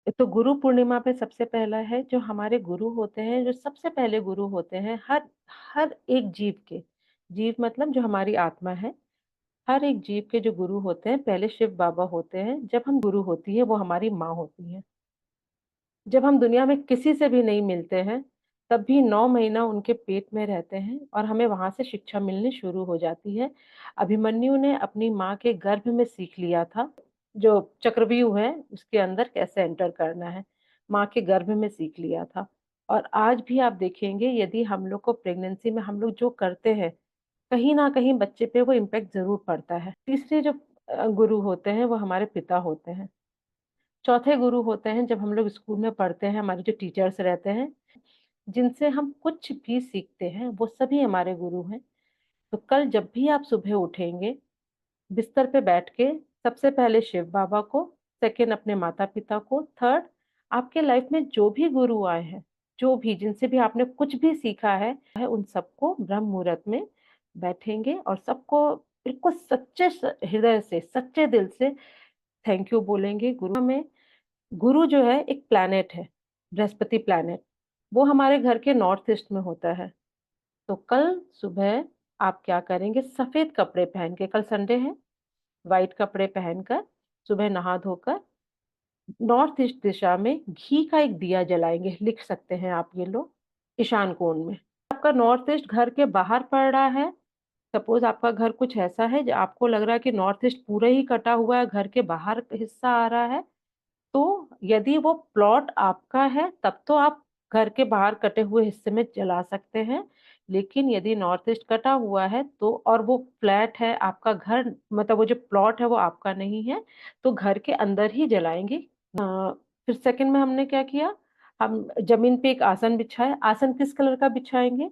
तो गुरु पूर्णिमा पे सबसे पहला है जो हमारे गुरु होते हैं, जो सबसे पहले गुरु होते हैं हर हर एक जीव के। जीव मतलब जो हमारी आत्मा है, हर एक जीव के जो गुरु होते हैं, पहले शिव बाबा होते हैं। जब हम गुरु होती है, वो हमारी माँ होती है। जब हम दुनिया में किसी से भी नहीं मिलते हैं, तब भी 9 महीना उनके पेट में रहते हैं और हमें वहाँ से शिक्षा मिलनी शुरू हो जाती है। अभिमन्यु ने अपनी माँ के गर्भ में सीख लिया था, जो चक्रव्यूह है, उसके अंदर कैसे एंटर करना है, माँ के गर्भ में सीख लिया था। और आज भी आप देखेंगे यदि हम लोग को प्रेगनेंसी में हम लोग जो करते हैं, कहीं न कहीं बच्चे पे वो इम्पैक्ट ज़रूर पड़ता है। तीसरे जो गुरु होते हैं, वो हमारे पिता होते हैं। चौथे गुरु होते हैं जब हम लोग स्कूल में पढ़ते हैं, हमारे जो टीचर्स रहते हैं, जिनसे हम कुछ भी सीखते हैं, वो सभी हमारे गुरु हैं। तो कल जब भी आप सुबह उठेंगे, बिस्तर पे बैठ के सबसे पहले शिव बाबा को, सेकंड अपने माता-पिता को, थर्ड आपके लाइफ में जो भी गुरु आए हैं, जो भी जिनसे भी आपने कुछ भी सीखा है, उन सबको ब्रह्म मुहूर्त में बैठेंगे और सबको बिल्कुल सच्चे हृदय से, सच्चे दिल से थैंक यू बोलेंगे। गुरु जो है एक प्लैनेट है, बृहस्पति प्लैनेट, वो हमारे घर के नॉर्थ ईस्ट में होता है। तो कल सुबह आप क्या करेंगे, सफ़ेद कपड़े पहन के, कल संडे है, व्हाइट कपड़े पहनकर सुबह नहा धोकर नॉर्थ ईस्ट दिशा में घी का एक दिया जलाएँगे, लिख सकते हैं आप ये लोग, ईशान कोण में। आपका नॉर्थ ईस्ट घर के बाहर पड़ रहा है, सपोज़ आपका घर कुछ ऐसा है, जो आपको लग रहा है कि नॉर्थ ईस्ट पूरा ही कटा हुआ है, घर के बाहर हिस्सा आ रहा है, तो यदि वो प्लॉट आपका है, तब तो आप घर के बाहर कटे हुए हिस्से में जला सकते हैं। लेकिन यदि नॉर्थ ईस्ट कटा हुआ है तो और वो फ्लैट है, आपका घर मतलब वो जो प्लॉट है वो आपका नहीं है, तो घर के अंदर ही जलाएँगे। फिर सेकंड में हमने क्या किया, हम ज़मीन पे एक आसन बिछाया। आसन किस कलर का बिछाएँगे?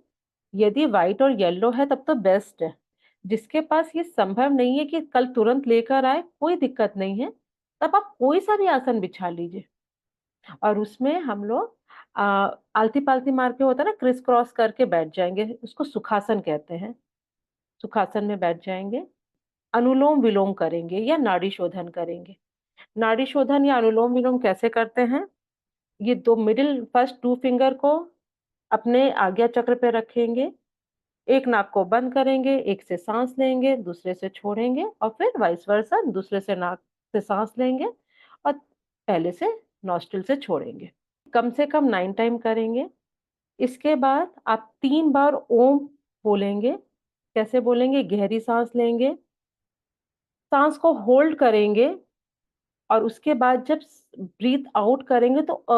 यदि व्हाइट और येलो है तब तो बेस्ट है। जिसके पास ये संभव नहीं है कि कल तुरंत लेकर आए, कोई दिक्कत नहीं है। तब आप कोई-सा भी आसन बिछा लीजिए और उसमें हम लोग अ, आलती-पालती मार के होता है ना क्रिस क्रॉस करके बैठ जाएँगे, उसको सुखासन कहते हैं। सुखासन में बैठ जाएँगे, अनुलोम-विलोम करेंगे या नाड़ी शोधन करेंगे। नाड़ी शोधन या अनुलोम-विलोम कैसे करते हैं? ये 2 मिडल फर्स्ट 2 फिंगर को अपने आज्ञा चक्र पे रखेंगे, एक नाक को बंद करेंगे, एक से साँस लेंगे, दूसरे से छोड़ेंगे और फिर वाइस वर्सा दूसरे से नाक से साँस लेंगे और पहले से नॉस्ट्रिल से छोड़ेंगे। कम से कम 9 टाइम करेंगे। इसके बाद आप 3 बार ओम बोलेंगे। कैसे बोलेंगे? गहरी साँस लेंगे, साँस को होल्ड करेंगे और उसके बाद जब ब्रीथ आउट करेंगे तो अ,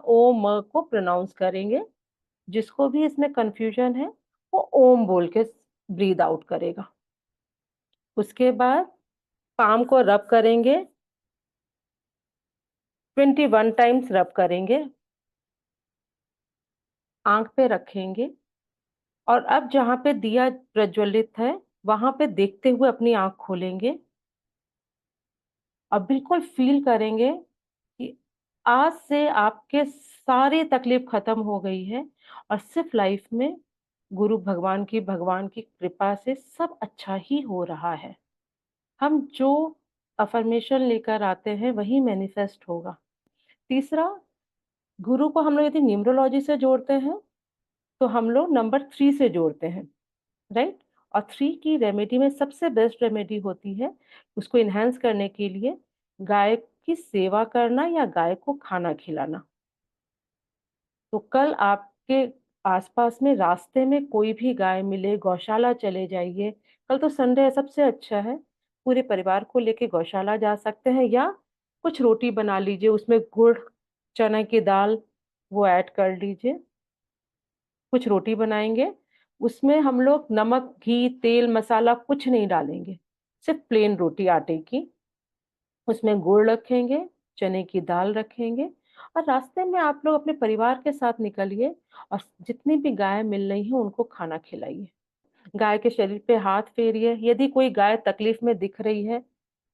ओ, म को प्रोनाउंस करेंगे। जिसको भी इसमें कन्फ्यूजन है, वो ओम बोल के ब्रीथ आउट करेगा। उसके बाद पाम को रब करेंगे, 21 टाइम्स रब करेंगे, आँख पे रखेंगे और अब जहाँ पे दिया प्रज्वलित है, वहाँ पे देखते हुए अपनी आँख खोलेंगे और बिल्कुल फ़ील करेंगे कि आज से आपके सारी तकलीफ़ खत्म हो गई है और सिर्फ़ लाइफ़ में गुरु भगवान की कृपा से सब अच्छा ही हो रहा है। हम जो अफ़र्मेशन लेकर आते हैं वही मैनिफेस्ट होगा। तीसरा, गुरु को हम लोग यदि न्यूमरोलॉजी से जोड़ते हैं, तो हम लोग नंबर 3 से जोड़ते हैं, राइट? और 3 की रेमेडी में सबसे बेस्ट रेमेडी होती है, उसको एनहांस करने के लिए गाय की सेवा करना या गाय को खाना खिलाना। तो कल आपके आस-पास में रास्ते में कोई भी गाय मिले, गौशाला चले जाइए। कल तो संडे है, सबसे अच्छा है, पूरे परिवार को लेके गौशाला जा सकते हैं या कुछ रोटी बना लीजिए, उसमें गुड़, चने की दाल वो ऐड कर लीजिए। कुछ रोटी बनाएँगे, उसमें हम लोग नमक, घी, तेल, मसाला कुछ नहीं डालेंगे, सिर्फ़ प्लेन रोटी आटे की। उसमें गुड़ रखेंगे, चने की दाल रखेंगे और रास्ते में आप लोग अपने परिवार के साथ निकलिए और जितनी भी गाय मिल रही हैं, उनको खाना खिलाइए। गाय के शरीर पे हाथ फेरिए, यदि कोई गाय तकलीफ़ में दिख रही है,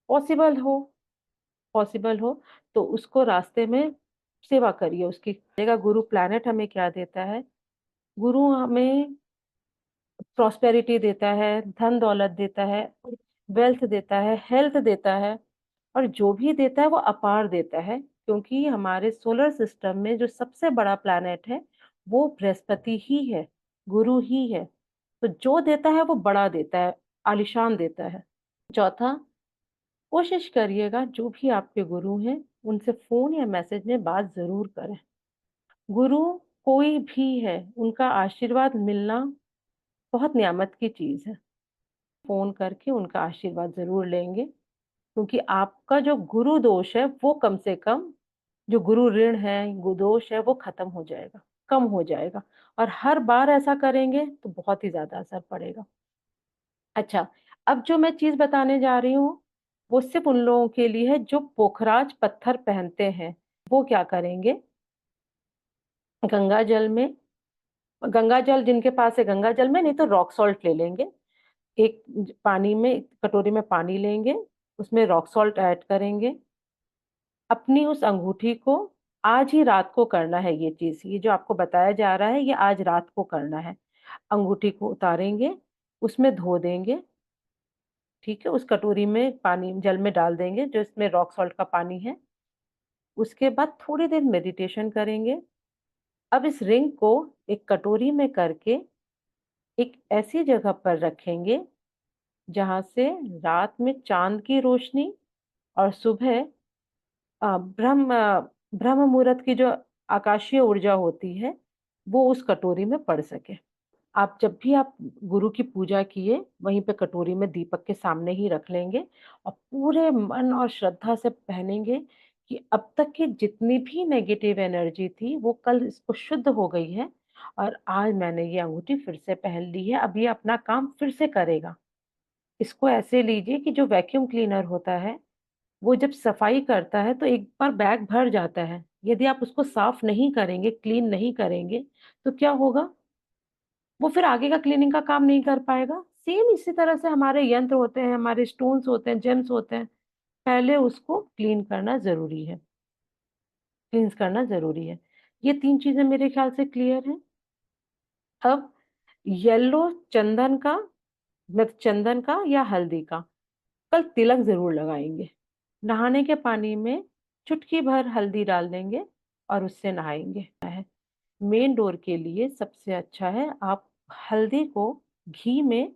पॉसिबल हो पॉसिबल हो, तो उसको रास्ते में सेवा करिए उसकी। देखिएगा गुरु प्लैनेट हमें क्या देता है, गुरु हमें प्रॉस्पेरिटी देता है, धन-दौलत देता है, वेल्थ देता है, हेल्थ देता है और जो भी देता है वो अपार देता है, क्योंकि हमारे सोलर सिस्टम में जो सबसे बड़ा प्लैनेट है, वो बृहस्पति ही है, गुरु ही है। तो जो देता है वो बड़ा देता है, आलीशान देता है। चौथा, कोशिश करिएगा जो भी आपके गुरु हैं, उनसे फ़ोन या मैसेज में बात ज़रूर करें। गुरु कोई भी है, उनका आशीर्वाद मिलना बहुत नियामत की चीज़ है। फ़ोन करके उनका आशीर्वाद ज़रूर लेंगे, क्योंकि आपका जो गुरु दोष है, वो कम से कम जो गुरु ऋण है, दोष है, वो खत्म हो जाएगा, कम हो जाएगा और हर बार ऐसा करेंगे तो बहुत ही ज़्यादा असर पड़ेगा। अच्छा, अब जो मैं चीज़ बताने जा रही हूँ, वो सिर्फ़ उन लोगों के लिए है जो पोखराज पत्थर पहनते हैं। वो क्या करेंगे, गंगा जल में गंगा जल जिनके पास है गंगा जल में, नहीं तो रॉक सॉल्ट ले लेंगे। एक पानी में कटोरी में पानी लेंगे, उसमें रॉक सॉल्ट ऐड करेंगे। अपनी उस अंगूठी को आज ही रात को करना है ये चीज़, ये जो आपको बताया जा रहा है, ये आज रात को करना है। अंगूठी को उतारेंगे, उसमें धो देंगे, ठीक है? उस कटोरी में पानी जल में डाल देंगे, जो इसमें रॉक सॉल्ट का पानी है। उसके बाद थोड़ी देर मेडिटेशन करेंगे। अब इस रिंग को एक कटोरी में करके एक ऐसी जगह पर रखेंगे, जहाँ से रात में चाँद की रोशनी और सुबह ब्रह्म मुहूर्त की जो आकाशीय ऊर्जा होती है, वो उस कटोरी में पड़ सके। आप जब भी आप गुरु की पूजा किए, वहीं पे कटोरी में दीपक के सामने ही रख लेंगे और पूरे मन और श्रद्धा से पहनेंगे कि अब तक की जितनी भी नेगेटिव एनर्जी थी, वो कल इसको शुद्ध हो गई है और आज मैंने ये अंगूठी फिर से पहन ली है, अब ये अपना काम फिर से करेगा। इसको ऐसे लीजिए कि जो वैक्यूम क्लीनर होता है, वो जब सफाई करता है तो एक बार बैग भर जाता है। यदि आप उसको साफ नहीं करेंगे, क्लीन नहीं करेंगे, तो क्या होगा? वो फिर आगे का क्लीनिंग का काम नहीं कर पाएगा। सेम इसी तरह से हमारे यंत्र होते हैं, हमारे स्टोन्स होते हैं, जेम्स होते हैं, पहले उसको क्लीन करना ज़रूरी है, क्लींस करना ज़रूरी है। ये 3 चीज़ें मेरे ख़्याल से क्लियर हैं। अब येलो चंदन का चंदन का या हल्दी का, कल तिलक ज़रूर लगाएँगे। नहाने के पानी में चुटकी भर हल्दी डाल देंगे और उससे नहाएँगे। मेन डोर के लिए सबसे अच्छा है आप हल्दी को घी में,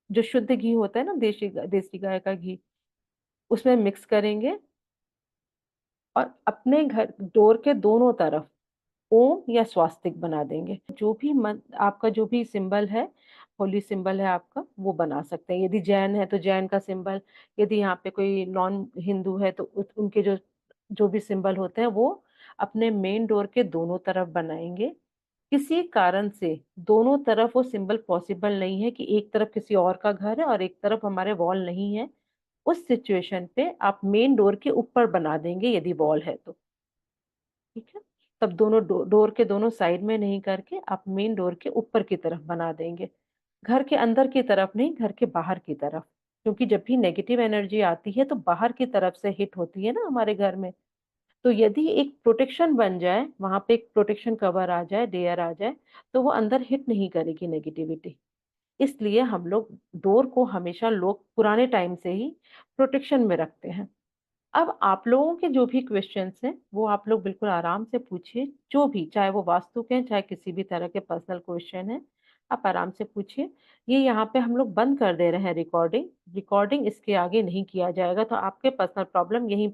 जो शुद्ध घी होता है ना, देसी गाय का घी, उसमें मिक्स करेंगे और अपने घर डोर के दोनों तरफ ओम या स्वास्तिक बना देंगे। जो भी मन आपका जो भी सिंबल है, होली सिंबल है आपका, वो बना सकते हैं। यदि जैन है तो जैन का सिंबल, यदि यहाँ पे कोई नॉन हिंदू है तो उनके जो जो भी सिंबल होते हैं वो अपने मेन डोर के दोनों तरफ बनाएँगे। किसी कारण से दोनों तरफ वो सिंबल पॉसिबल नहीं है कि एक तरफ किसी और का घर है और एक तरफ हमारे वॉल नहीं है, उस सिचुएशन पे आप मेन डोर के ऊपर बना देंगे यदि वॉल है तो, ठीक है? तब दोनों डोर के दोनों साइड में नहीं करके आप मेन डोर के ऊपर की तरफ बना देंगे। घर के अंदर की तरफ नहीं, घर के बाहर की तरफ। क्योंकि जब भी नेगेटिव एनर्जी आती है तो बाहर की तरफ से हिट होती है ना हमारे घर में। तो यदि एक प्रोटेक्शन बन जाए, वहाँ पे एक प्रोटेक्शन कवर आ जाए, लेयर आ जाए, तो वो अंदर हिट नहीं करेगी नेगेटिविटी। इसलिए हम लोग डोर को हमेशा लोग पुराने टाइम से ही प्रोटेक्शन में रखते हैं। अब आप लोगों के जो भी क्वेश्चन्स हैं, वो आप लोग बिल्कुल आराम से पूछिए, जो भी, चाहे वो वास्तु के हैं, चाहे किसी भी तरह के पर्सनल क्वेश्चन हैं, आप आराम से पूछिए। ये यहाँ पे हम लोग बंद कर दे रहे हैं रिकॉर्डिंग, रिकॉर्डिंग इसके आगे नहीं किया जाएगा, तो आपके पर्सनल प्रॉब्लम यहीं पे